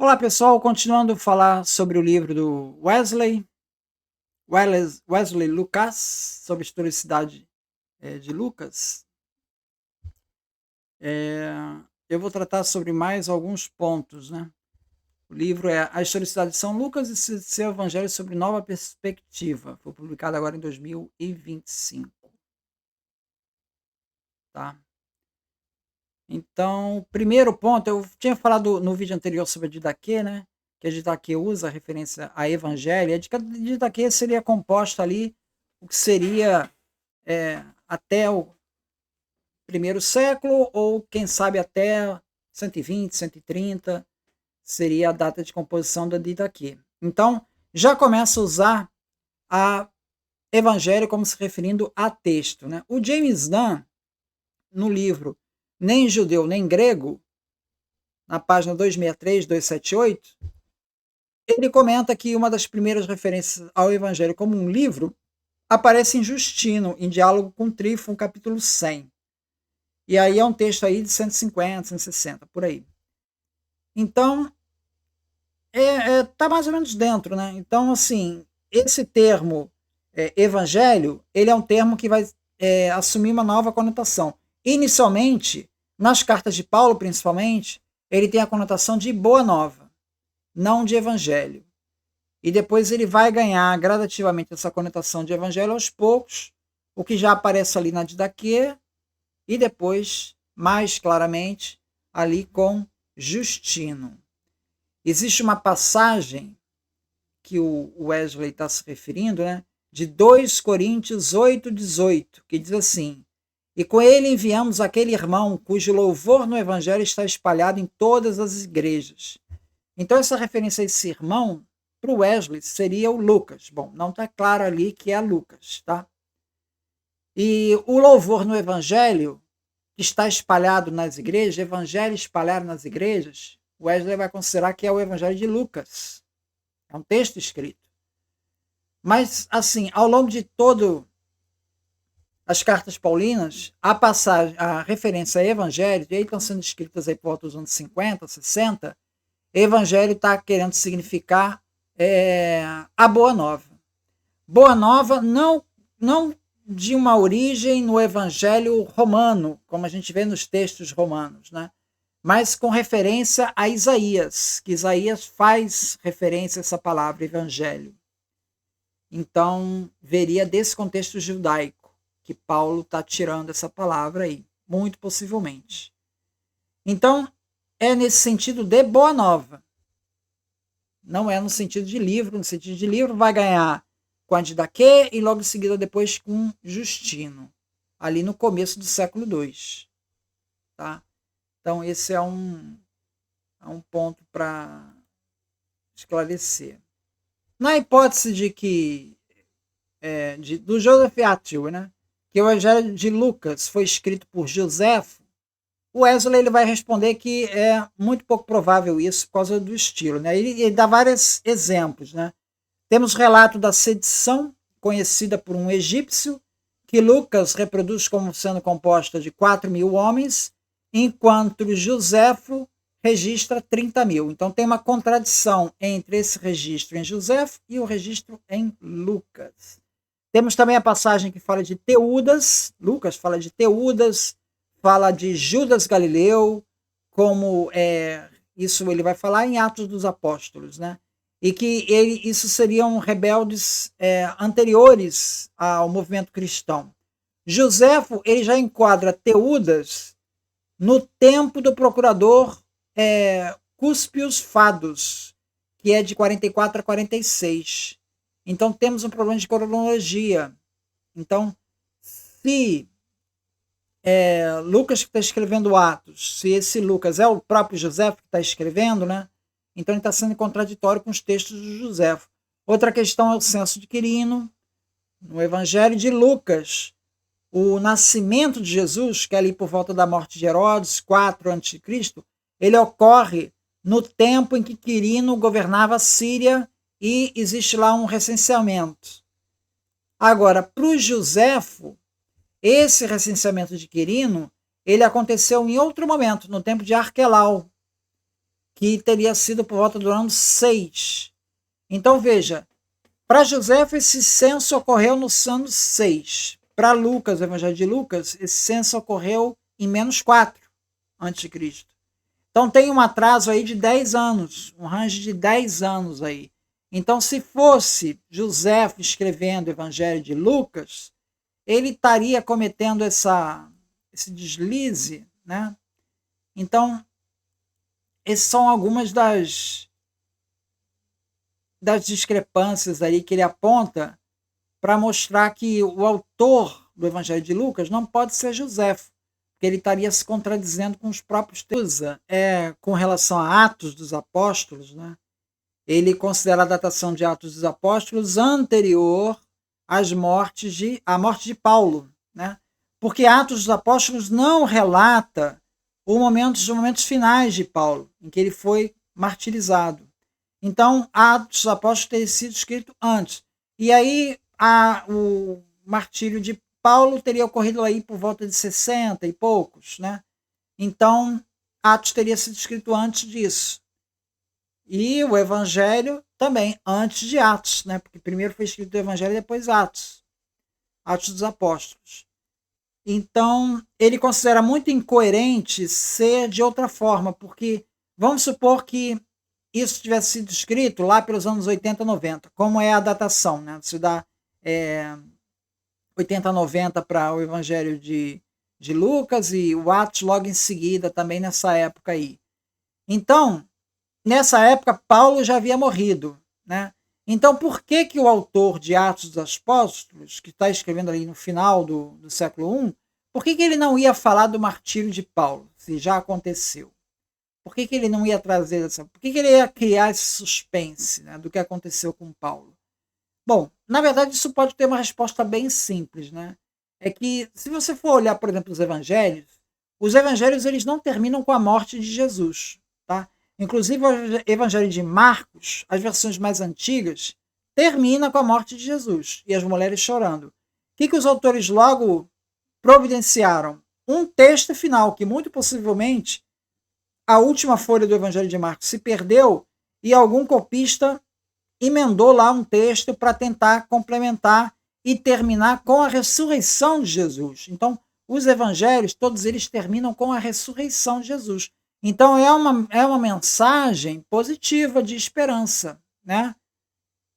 Olá pessoal, continuando a falar sobre o livro do Wesley Lucas, sobre a historicidade de Lucas. Eu vou tratar sobre mais alguns pontos, né? O livro é A Historicidade de São Lucas e seu Evangelho sobre Nova Perspectiva. Foi publicado agora em 2025. Tá? Então, o primeiro ponto, eu tinha falado no vídeo anterior sobre a Didaquê, né? Que a Didaquê usa a referência a Evangelho. A Didaquê seria composta ali, o que seria até o primeiro século, ou quem sabe até 120, 130, seria a data de composição da Didaquê. Então, já começa a usar a Evangelho como se referindo a texto, né? O James Dunn, no livro Nem Judeu Nem Grego, na página 263, 278, ele comenta que uma das primeiras referências ao Evangelho como um livro aparece em Justino, em Diálogo com Trífon, capítulo 100. E aí é um texto aí de 150, 160, por aí. Então, tá mais ou menos dentro, né? Então, assim, esse termo evangelho, ele é um termo que vai assumir uma nova conotação. Inicialmente, nas cartas de Paulo, principalmente, ele tem a conotação de boa nova, não de evangelho. E depois ele vai ganhar gradativamente essa conotação de evangelho aos poucos, o que já aparece ali na Didaquê, e depois, mais claramente, ali com Justino. Existe uma passagem que o Wesley está se referindo, né, de 2 Coríntios 8:18, que diz assim: e com ele enviamos aquele irmão cujo louvor no evangelho está espalhado em todas as igrejas. Então essa referência a esse irmão, para o Wesley, seria o Lucas. Bom, não está claro ali que é Lucas, tá? E o louvor no evangelho que está espalhado nas igrejas, evangelho espalhado nas igrejas, Wesley vai considerar que é o evangelho de Lucas. É um texto escrito. Mas, assim, ao longo de todo as cartas paulinas, a referência a evangelho, e aí estão sendo escritas aí por volta dos anos 50, 60, evangelho está querendo significar a boa nova. Boa nova não de uma origem no evangelho romano, como a gente vê nos textos romanos, né? Mas com referência a Isaías, que Isaías faz referência a essa palavra evangelho. Então, veria desse contexto judaico que Paulo está tirando essa palavra aí, muito possivelmente. Então, é nesse sentido de boa nova. Não é no sentido de livro. No sentido de livro vai ganhar com a Didaquê e logo em seguida depois com Justino, ali no começo do século II. Tá? Então, esse é um ponto para esclarecer. Na hipótese de que do Joseph Atwill, né, que o Evangelho de Lucas foi escrito por Joséfo, o Wesley ele vai responder que é muito pouco provável isso por causa do estilo. Né? Ele dá vários exemplos. Né? Temos relato da sedição, conhecida por um egípcio, que Lucas reproduz como sendo composta de 4.000 homens, enquanto Joséfo registra 30.000. Então tem uma contradição entre esse registro em Joséfo e o registro em Lucas. Temos também a passagem que fala de Teudas, Lucas fala de Teudas, fala de Judas Galileu, como isso ele vai falar em Atos dos Apóstolos, né? E que isso seriam rebeldes anteriores ao movimento cristão. Joséfo ele já enquadra Teudas no tempo do procurador Cúspios Fados, que é de 44 a 46. Então temos um problema de cronologia. Então, se Lucas que está escrevendo Atos, se esse Lucas é o próprio Joséfo que está escrevendo, né? Então ele está sendo contraditório com os textos de Joséfo. Outra questão é o censo de Quirino. No Evangelho de Lucas, o nascimento de Jesus, que é ali por volta da morte de Herodes, 4 a.C., ele ocorre no tempo em que Quirino governava a Síria e existe lá um recenseamento. Agora, para o Joséfo, esse recenseamento de Quirino, ele aconteceu em outro momento, no tempo de Arquelau. que teria sido por volta do ano 6. Então, veja, para Joséfo, esse censo ocorreu no ano 6. Para Lucas, o Evangelho de Lucas, esse censo ocorreu em -4 a.C. Então tem um atraso aí de 10 anos, um range de 10 anos aí. Então, se fosse Joséfo escrevendo o Evangelho de Lucas, ele estaria cometendo esse deslize, né? Então, essas são algumas das discrepâncias aí que ele aponta para mostrar que o autor do Evangelho de Lucas não pode ser Joséfo, porque ele estaria se contradizendo com os próprios textos. Com relação a Atos dos Apóstolos, né? Ele considera a datação de Atos dos Apóstolos anterior à morte de Paulo, né? Porque Atos dos Apóstolos não relata os momentos finais de Paulo, em que ele foi martirizado. Então, Atos dos Apóstolos teria sido escrito antes. E aí, o martírio de Paulo teria ocorrido aí por volta de 60 e poucos, né? Então, Atos teria sido escrito antes disso. E o Evangelho também, antes de Atos, né? Porque primeiro foi escrito o Evangelho e depois Atos. Atos dos Apóstolos. Então, ele considera muito incoerente ser de outra forma, porque vamos supor que isso tivesse sido escrito lá pelos anos 80, 90, como é a datação, né? Se dá 80, 90 para o Evangelho de Lucas e o Atos logo em seguida, também nessa época aí. Então, nessa época, Paulo já havia morrido, né? Então, por que o autor de Atos dos Apóstolos, que está escrevendo ali no final do século I, por que ele não ia falar do martírio de Paulo, se já aconteceu? Por que ele não ia trazer essa... Por que ele ia criar esse suspense, né, do que aconteceu com Paulo? Bom, na verdade, isso pode ter uma resposta bem simples, né? É que, se você for olhar, por exemplo, os evangelhos eles não terminam com a morte de Jesus, tá? Inclusive, o Evangelho de Marcos, as versões mais antigas, termina com a morte de Jesus e as mulheres chorando. O que os autores logo providenciaram? Um texto final, que muito possivelmente a última folha do Evangelho de Marcos se perdeu e algum copista emendou lá um texto para tentar complementar e terminar com a ressurreição de Jesus. Então, os evangelhos, todos eles terminam com a ressurreição de Jesus. Então, é uma mensagem positiva de esperança, né?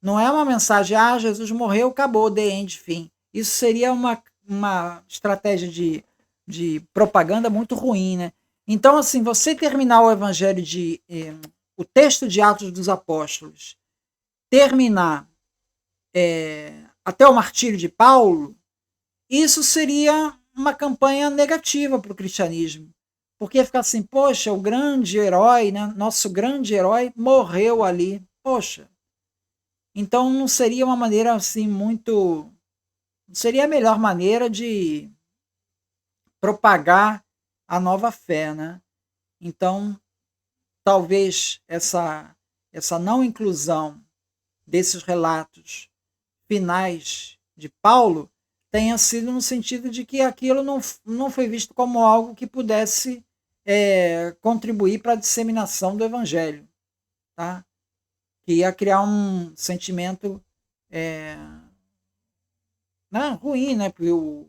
Não é uma mensagem, Jesus morreu, acabou, the end, fim. Isso seria uma estratégia de propaganda muito ruim, né? Então, assim, você terminar o evangelho o texto de Atos dos Apóstolos, terminar até o martírio de Paulo, isso seria uma campanha negativa para o cristianismo. Porque ficar assim, poxa, o grande herói, né, nosso grande herói morreu ali. Poxa. Então não seria uma maneira assim muito... Não seria a melhor maneira de propagar a nova fé, né? Então, talvez essa não inclusão desses relatos finais de Paulo tenha sido no sentido de que aquilo não foi visto como algo que pudesse contribuir para a disseminação do evangelho, tá? Que ia criar um sentimento ruim, né? Porque o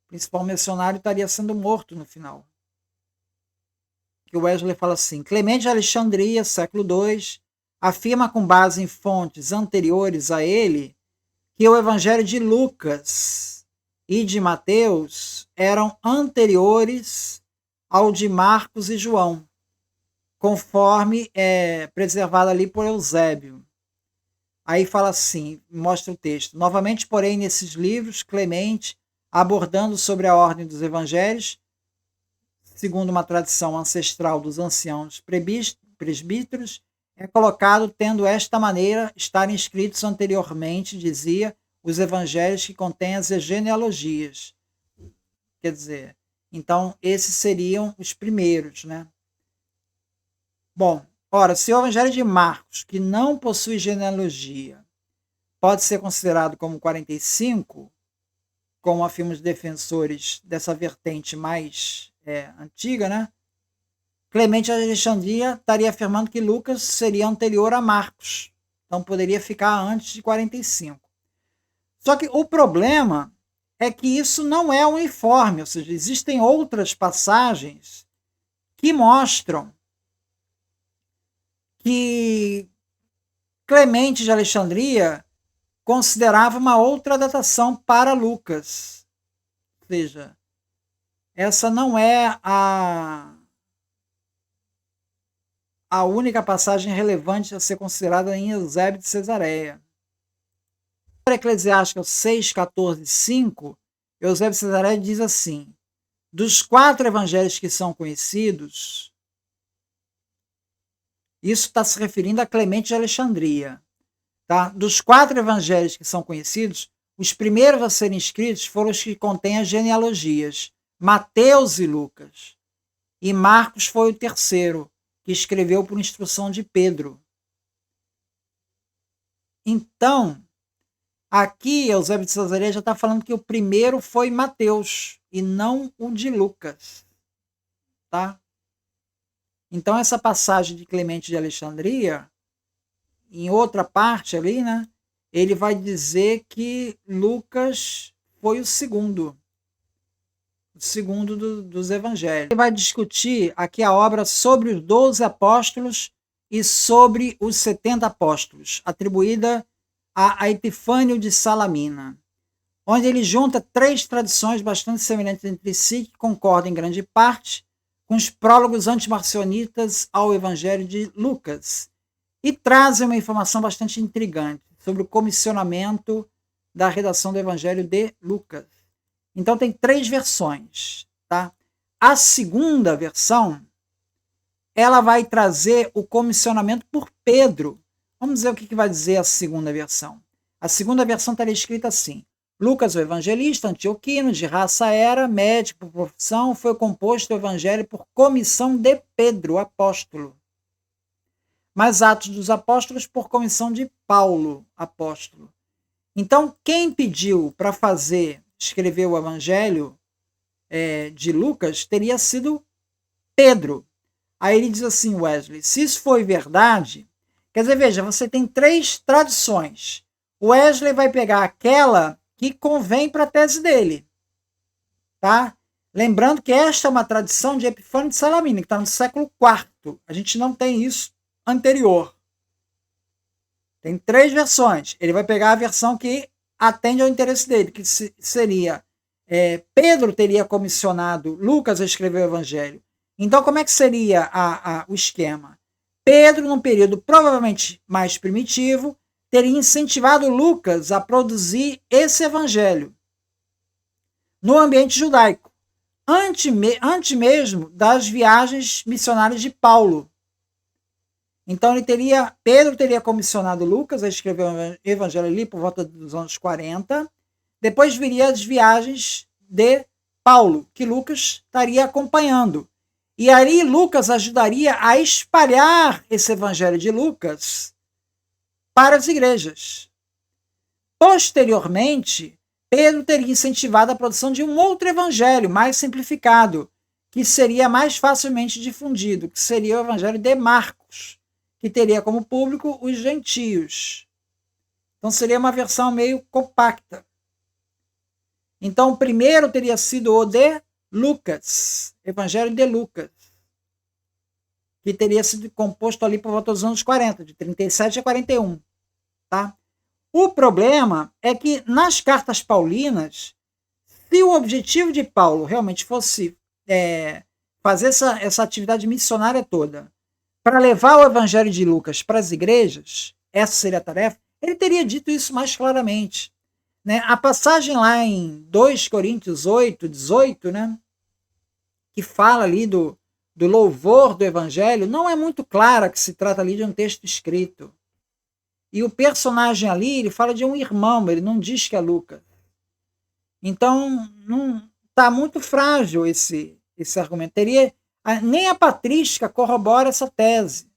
principal missionário estaria sendo morto no final. Que o Wesley fala assim: Clemente de Alexandria, século II, afirma com base em fontes anteriores a ele que o Evangelho de Lucas e de Mateus eram anteriores ao de Marcos e João, conforme preservado ali por Eusébio. Aí fala assim, mostra o texto. Novamente, porém, nesses livros, Clemente, abordando sobre a ordem dos evangelhos, segundo uma tradição ancestral dos anciãos presbíteros, é colocado tendo esta maneira estarem escritos anteriormente, dizia, os evangelhos que contêm as genealogias. Quer dizer, então esses seriam os primeiros, né? Bom, ora, se o evangelho de Marcos, que não possui genealogia, pode ser considerado como 45, como afirmam os defensores dessa vertente mais antiga, né? Clemente de Alexandria estaria afirmando que Lucas seria anterior a Marcos. Então poderia ficar antes de 45. Só que o problema é que isso não é uniforme, ou seja, existem outras passagens que mostram que Clemente de Alexandria considerava uma outra datação para Lucas. Ou seja, essa não é a única passagem relevante a ser considerada em Eusébio de Cesareia. Para Eclesiástica 6, 14 e 5, Eusébio de Cesareia diz assim: dos 4 evangelhos que são conhecidos, isso está se referindo a Clemente de Alexandria. Tá? Dos 4 evangelhos que são conhecidos, os primeiros a serem escritos foram os que contêm as genealogias, Mateus e Lucas. E Marcos foi o terceiro, que escreveu por instrução de Pedro. Então, aqui Eusébio de Cesareia já está falando que o primeiro foi Mateus e não o de Lucas. Tá? Então, essa passagem de Clemente de Alexandria, em outra parte ali, né, ele vai dizer que Lucas foi o segundo dos evangelhos. Ele vai discutir aqui a obra sobre os 12 apóstolos e sobre os 70 apóstolos, atribuída a Epifânio de Salamina, onde ele junta 3 tradições bastante semelhantes entre si, que concordam em grande parte com os prólogos antimarcionitas ao Evangelho de Lucas, e trazem uma informação bastante intrigante sobre o comissionamento da redação do Evangelho de Lucas. Então tem 3 versões. Tá? A segunda versão, ela vai trazer o comissionamento por Pedro. Vamos ver o que vai dizer a segunda versão. A segunda versão estaria escrita assim: Lucas, o evangelista, antioquino, de raça era, médico por profissão, foi composto o evangelho por comissão de Pedro, apóstolo. Mas Atos dos Apóstolos por comissão de Paulo, apóstolo. Então, quem pediu para escrever o evangelho de Lucas teria sido Pedro. Aí ele diz assim, Wesley, se isso foi verdade, quer dizer, veja, você tem 3 tradições. O Wesley vai pegar aquela que convém para a tese dele. Tá? Lembrando que esta é uma tradição de Epifânio de Salamina, que está no século IV. A gente não tem isso anterior. Tem 3 versões. Ele vai pegar a versão que atende ao interesse dele, que seria Pedro teria comissionado Lucas a escrever o Evangelho. Então, como é que seria o esquema? Pedro, num período provavelmente mais primitivo, teria incentivado Lucas a produzir esse evangelho no ambiente judaico, antes mesmo das viagens missionárias de Paulo. Então Pedro teria comissionado Lucas a escrever o evangelho ali por volta dos anos 40. Depois viria as viagens de Paulo, que Lucas estaria acompanhando. E aí Lucas ajudaria a espalhar esse evangelho de Lucas para as igrejas. Posteriormente, Pedro teria incentivado a produção de um outro evangelho mais simplificado, que seria mais facilmente difundido, que seria o evangelho de Marcos, que teria como público os gentios. Então seria uma versão meio compacta. Então o primeiro teria sido o de Lucas, Evangelho de Lucas, que teria sido composto ali por volta dos anos 40, de 37 a 41. Tá? O problema é que nas cartas paulinas, se o objetivo de Paulo realmente fosse fazer essa atividade missionária toda, para levar o Evangelho de Lucas para as igrejas, essa seria a tarefa, ele teria dito isso mais claramente. Né? A passagem lá em 2 Coríntios 8, 18, né, que fala ali do louvor do Evangelho, não é muito clara que se trata ali de um texto escrito. E o personagem ali, ele fala de um irmão, ele não diz que é Lucas. Então, está muito frágil esse argumento. Nem a patrística corrobora essa tese.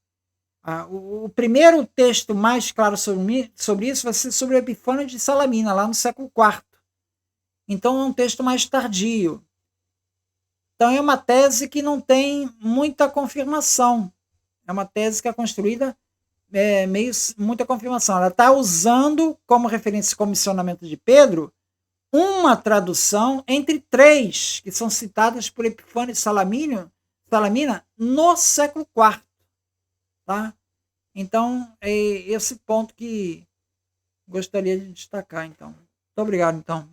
O primeiro texto mais claro sobre isso vai ser sobre o Epifânio de Salamina, lá no século IV. Então é um texto mais tardio. Então é uma tese que não tem muita confirmação. É uma tese que é construída meio muita confirmação. Ela está usando como referência o comissionamento de Pedro uma tradução entre três que são citadas por Epifânio Salamina no século IV. Tá? Então, é esse ponto que gostaria de destacar. Então. Muito obrigado, então.